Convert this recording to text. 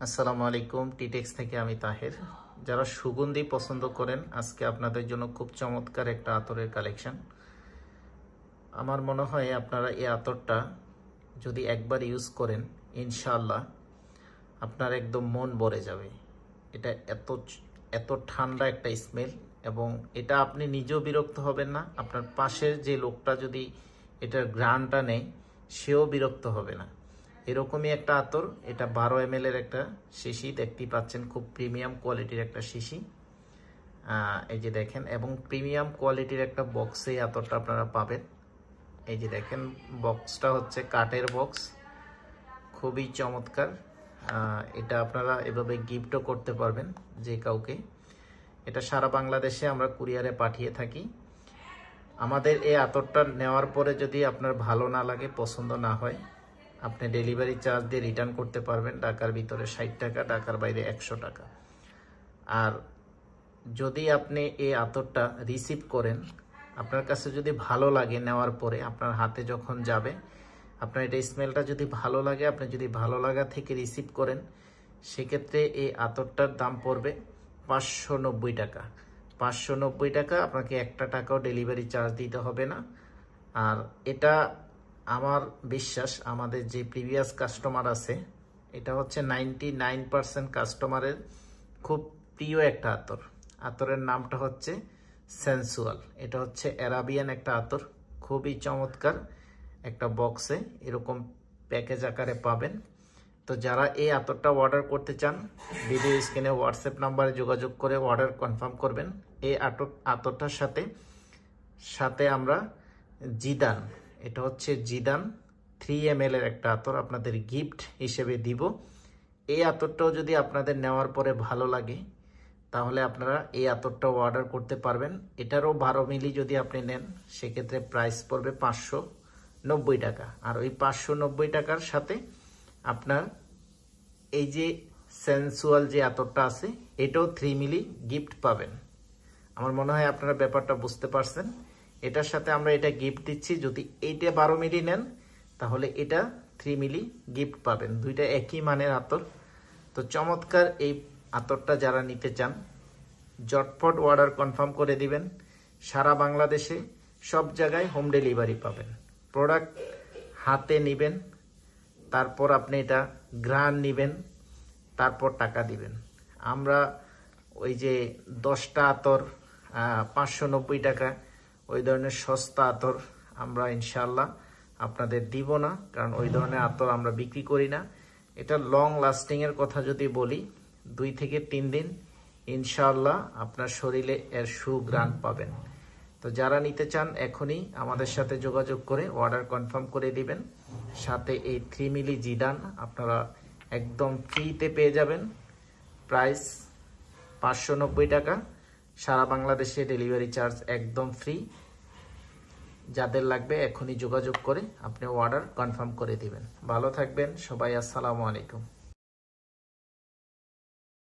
আসসালামু আলাইকুম। টিটেক্স থেকে আমি তাহের। যারা সুগন্ধি পছন্দ করেন, আজকে আপনাদের জন্য খুব চমৎকার একটা আতরের কালেকশন। আমার মনে হয় আপনারা এই আতরটা যদি একবার ইউজ করেন, ইনশাআল্লাহ আপনার একদম মন ভরে যাবে। এটা এত ঠান্ডা একটা স্মেল, এবং এটা আপনি নিজেও বিরক্ত হবেন না। আপনার পাশের যে লোকটা যদি এটার ঘ্রাণটা নেয়, সেও বিরক্ত হবে না। এরকমই একটা আতর। এটা 12 ml এর একটা শিশি, দেখতেই পাচ্ছেন, খুব প্রিমিয়াম কোয়ালিটির একটা শিশি। এই যে দেখেন, এবং প্রিমিয়াম কোয়ালিটির একটা বক্সে আতরটা আপনারা পাবেন। এই যে দেখেন, বক্সটা হচ্ছে কাঠের বক্স, খুবই চমৎকার। এটা আপনারা এভাবে গিফটও করতে পারবেন যে কাউকে। এটা সারা বাংলাদেশে আমরা কুরিয়ারে পাঠিয়ে থাকি। আমাদের এই আতরটা নেওয়ার পরে যদি আপনার ভালো না লাগে, পছন্দ না হয়, আপনি ডেলিভারি চার্জ দিয়ে রিটার্ন করতে পারবেন। ঢাকার ভিতরে 60 টাকা, ঢাকার বাইরে 100 টাকা। আর যদি আপনি এই আতরটা রিসিভ করেন, আপনার কাছে যদি ভালো লাগে, নেওয়ার পরে আপনার হাতে যখন যাবে, আপনার এটা স্মেলটা যদি ভালো লাগে, আপনি যদি ভালো লাগা থেকে রিসিভ করেন, সেক্ষেত্রে এই আতরটার দাম পড়বে 590 টাকা। 590 টাকা, আপনাকে 1 টাকাও ডেলিভারি চার্জ দিতে হবে না। আর এটা আমার বিশ্বাস, আমাদের যে প্রিভিয়াস কাস্টমার আছে, এটা হচ্ছে 99% কাস্টমারের খুব প্রিয় একটা আতর। আতরের নামটা হচ্ছে সেন্সুয়াল। এটা হচ্ছে অ্যারাবিয়ান একটা আতর, খুবই চমৎকার। একটা বক্সে এরকম প্যাকেজ আকারে পাবেন। তো যারা এই আতরটা অর্ডার করতে চান, ভিডিও স্ক্রিনে হোয়াটসঅ্যাপ নাম্বারে যোগাযোগ করে অর্ডার কনফার্ম করবেন। এই আতরটার সাথে আমরা জিদান, এটা হচ্ছে জিদান 3 ml এর একটা আতর আপনাদের গিফট হিসেবে দিব। এই আতরটাও যদি আপনাদের নেওয়ার পরে ভালো লাগে, তাহলে আপনারা এই আতরটাও অর্ডার করতে পারবেন। এটারও 12 মিলি যদি আপনি নেন, সেক্ষেত্রে প্রাইস পড়বে 590 টাকা। আর ওই 590 টাকার সাথে আপনার এই যে সেন্সুয়াল যে আতরটা আছে, এটাও 3 মিলি গিফট পাবেন। আমার মনে হয় আপনারা ব্যাপারটা বুঝতে পারছেন। এটার সাথে আমরা এটা গিফট দিচ্ছি। যদি এইটা 12 মিলি নেন, তাহলে এটা 3 মিলি গিফট পাবেন। দুইটা একই মানের আতর। তো চমৎকার এই আতরটা যারা নিতে চান, ঝটপট অর্ডার কনফার্ম করে দিবেন। সারা বাংলাদেশে সব জায়গায় হোম ডেলিভারি পাবেন। প্রোডাক্ট হাতে নেবেন, তারপর আপনি এটা ঘ্রাণ নেবেন, তারপর টাকা দিবেন। আমরা ওই যে 10টা আতর 590 টাকা, ওই ধরনের সস্তা আতর আমরা ইনশাল্লাহ আপনাদের দিব না, কারণ ওই ধরনের আতর আমরা বিক্রি করি না। এটা লং লাস্টিং এর কথা যদি বলি, 2 থেকে 3 দিন ইনশাল্লাহ আপনার শরীরে এর সুঘ্রাণ পাবেন। তো যারা নিতে চান, এখনই আমাদের সাথে যোগাযোগ করে অর্ডার কনফার্ম করে দিবেন। সাথে এই 3 মিলি জিদান আপনারা একদম ফ্রিতে পেয়ে যাবেন। প্রাইস 590 টাকা। সারা বাংলাদেশে ডেলিভারি চার্জ একদম ফ্রি। যাদের লাগবে এখনই যোগাযোগ করে আপনি অর্ডার কনফার্ম করে দিবেন। ভালো থাকবেন সবাই। আসসালামু আলাইকুম।